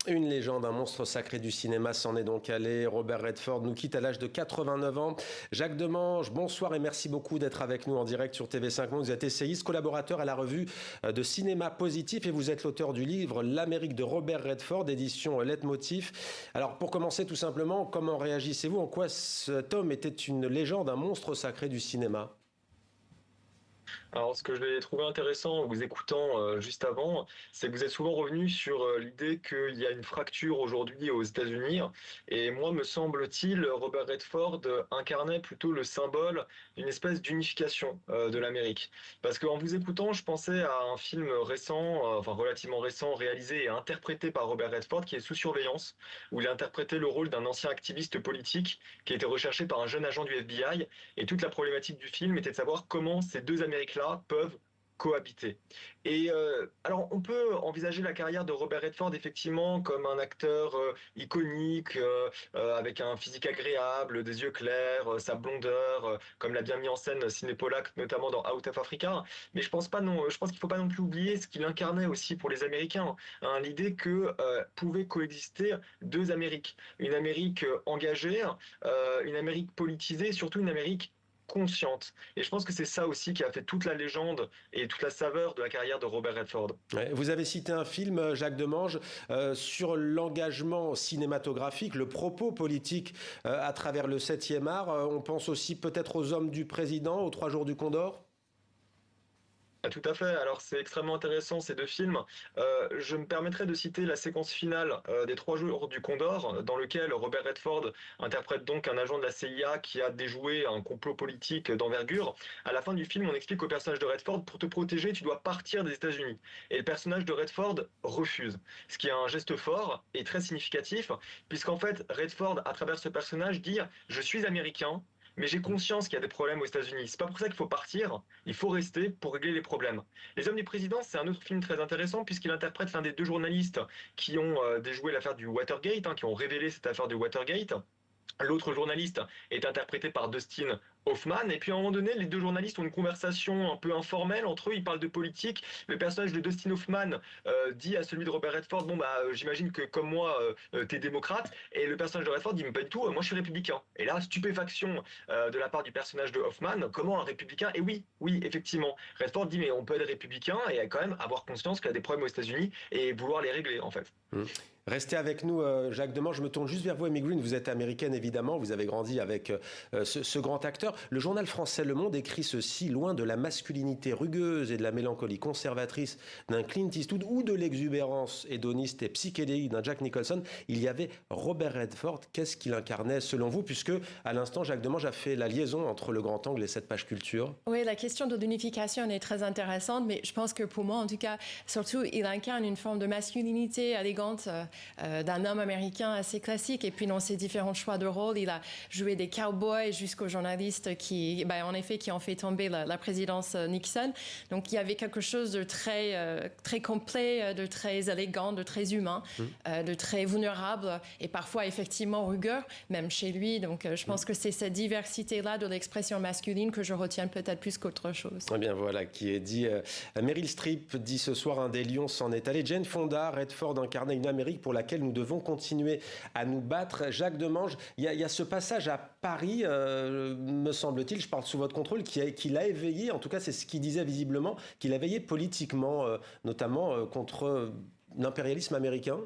Une légende, un monstre sacré du cinéma s'en est donc allé. Robert Redford nous quitte à l'âge de 89 ans. Jacques Demange, bonsoir et merci beaucoup d'être avec nous en direct sur TV5 Monde. Vous êtes essayiste, collaborateur à la revue de Cinéma Positif et vous êtes l'auteur du livre L'Amérique de Robert Redford, édition Leitmotiv. Alors pour commencer tout simplement, comment réagissez-vous? En quoi cet homme était une légende, un monstre sacré du cinéma? Alors, ce que je l'ai trouvé intéressant en vous écoutant juste avant, c'est que vous êtes souvent revenu sur l'idée qu'il y a une fracture aujourd'hui aux États-Unis. Et moi, me semble-t-il, Robert Redford incarnait plutôt le symbole d'une espèce d'unification de l'Amérique. Parce qu'en vous écoutant, je pensais à un film récent, enfin relativement récent, réalisé et interprété par Robert Redford, qui est Sous surveillance, où il a interprété le rôle d'un ancien activiste politique qui a été recherché par un jeune agent du FBI. Et toute la problématique du film était de savoir comment ces deux Amériques-là peuvent cohabiter. Et alors, on peut envisager la carrière de Robert Redford effectivement comme un acteur iconique, avec un physique agréable, des yeux clairs, sa blondeur, comme l'a bien mis en scène Sidney Pollack, notamment dans Out of Africa. Mais je pense pas non, je pense qu'il faut pas non plus oublier ce qu'il incarnait aussi pour les Américains, hein, l'idée que pouvaient coexister deux Amériques, une Amérique engagée, une Amérique politisée, et surtout une Amérique consciente. Et je pense que c'est ça aussi qui a fait toute la légende et toute la saveur de la carrière de Robert Redford. Ouais, vous avez cité un film, Jacques Demange, sur l'engagement cinématographique, le propos politique à travers le 7e art. On pense aussi peut-être aux Hommes du Président, aux Trois Jours du Condor. Ah, tout à fait. Alors c'est extrêmement intéressant ces deux films. Je me permettrai de citer la séquence finale des Trois Jours du Condor, dans lequel Robert Redford interprète donc un agent de la CIA qui a déjoué un complot politique d'envergure. À la fin du film, on explique au personnage de Redford, pour te protéger, tu dois partir des États-Unis. Et le personnage de Redford refuse, ce qui est un geste fort et très significatif, puisqu'en fait Redford, à travers ce personnage, dit je suis américain. Mais j'ai conscience qu'il y a des problèmes aux États-Unis. C'est pas pour ça qu'il faut partir. Il faut rester pour régler les problèmes. Les Hommes du Président, c'est un autre film très intéressant puisqu'il interprète l'un des deux journalistes qui ont déjoué l'affaire du Watergate, hein, qui ont révélé cette affaire du Watergate. L'autre journaliste est interprété par Dustin Hoffman. Et puis à un moment donné, les deux journalistes ont une conversation un peu informelle entre eux. Ils parlent de politique. Le personnage de Dustin Hoffman dit à celui de Robert Redford, bon bah j'imagine que comme moi, t'es démocrate. Et le personnage de Redford dit, mais pas du tout, moi je suis républicain. Et là, stupéfaction de la part du personnage de Hoffman. Comment un républicain? Et oui, oui, effectivement. Redford dit, mais on peut être républicain et quand même avoir conscience qu'il y a des problèmes aux États-Unis et vouloir les régler en fait. Restez avec nous, Jacques Demange. Je me tourne juste vers vous, Amy Green. Vous êtes américaine, évidemment. Vous avez grandi avec ce grand acteur. Le journal français Le Monde écrit ceci: loin de la masculinité rugueuse et de la mélancolie conservatrice d'un Clint Eastwood ou de l'exubérance hédoniste et psychédélique d'un Jack Nicholson, il y avait Robert Redford. Qu'est-ce qu'il incarnait selon vous? Puisque, à l'instant, Jacques Demange a fait la liaison entre le grand angle et cette page culture. Oui, la question de l'unification est très intéressante, mais je pense que pour moi, en tout cas, surtout, il incarne une forme de masculinité élégante d'un homme américain assez classique. Et puis, dans ses différents choix de rôle, il a joué des cowboys jusqu'aux journalistes qui, en effet, qui ont fait tomber la présidence Nixon. Donc, il y avait quelque chose de très complet, de très élégant, de très humain, de très vulnérable et parfois, effectivement, rugueux, même chez lui. Donc, je pense que c'est cette diversité-là de l'expression masculine que je retiens peut-être plus qu'autre chose. Eh bien voilà, qui est dit. Meryl Streep dit ce soir: un des lions s'en est allé. Jane Fonda, Redford incarnait une Amérique pour laquelle nous devons continuer à nous battre. Jacques Demange, il y a ce passage à Paris, me semble-t-il, je parle sous votre contrôle, qui l'a éveillé, en tout cas c'est ce qu'il disait visiblement, qu'il a éveillé politiquement, notamment contre l'impérialisme américain.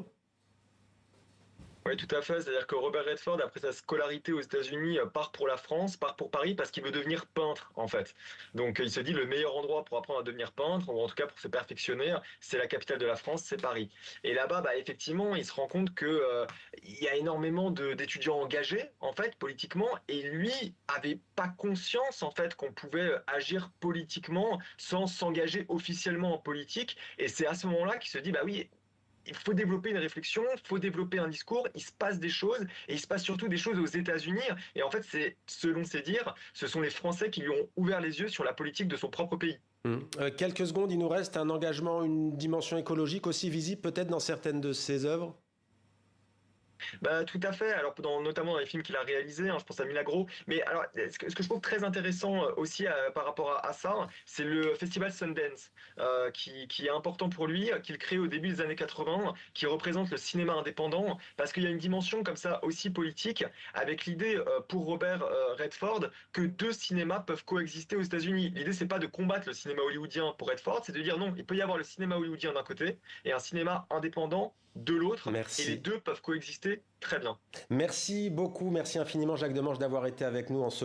Oui, tout à fait. C'est-à-dire que Robert Redford, après sa scolarité aux États-Unis, part pour la France, part pour Paris parce qu'il veut devenir peintre, en fait. Donc, il se dit le meilleur endroit pour apprendre à devenir peintre, ou en tout cas pour se perfectionner, c'est la capitale de la France, c'est Paris. Et là-bas, effectivement, il se rend compte que il y a énormément d'étudiants engagés, en fait, politiquement, et lui avait pas conscience, en fait, qu'on pouvait agir politiquement sans s'engager officiellement en politique. Et c'est à ce moment-là qu'il se dit, bah oui, il faut développer une réflexion, il faut développer un discours, il se passe des choses, et il se passe surtout des choses aux États-Unis. Et en fait, c'est, selon ses dires, ce sont les Français qui lui ont ouvert les yeux sur la politique de son propre pays. Quelques secondes, il nous reste un engagement, une dimension écologique aussi visible peut-être dans certaines de ses œuvres. Bah, tout à fait. Alors, notamment dans les films qu'il a réalisés, hein, je pense à Milagro. Mais alors, ce que je trouve très intéressant aussi par rapport à ça, c'est le festival Sundance, qui est important pour lui, qu'il crée au début des années 80, qui représente le cinéma indépendant, parce qu'il y a une dimension comme ça aussi politique, avec l'idée pour Robert Redford que deux cinémas peuvent coexister aux États-Unis. L'idée, c'est pas de combattre le cinéma hollywoodien pour Redford, c'est de dire non, il peut y avoir le cinéma hollywoodien d'un côté et un cinéma indépendant de l'autre, et les Merci. deux peuvent coexister très bien. Merci beaucoup, merci infiniment Jacques Demange d'avoir été avec nous en ce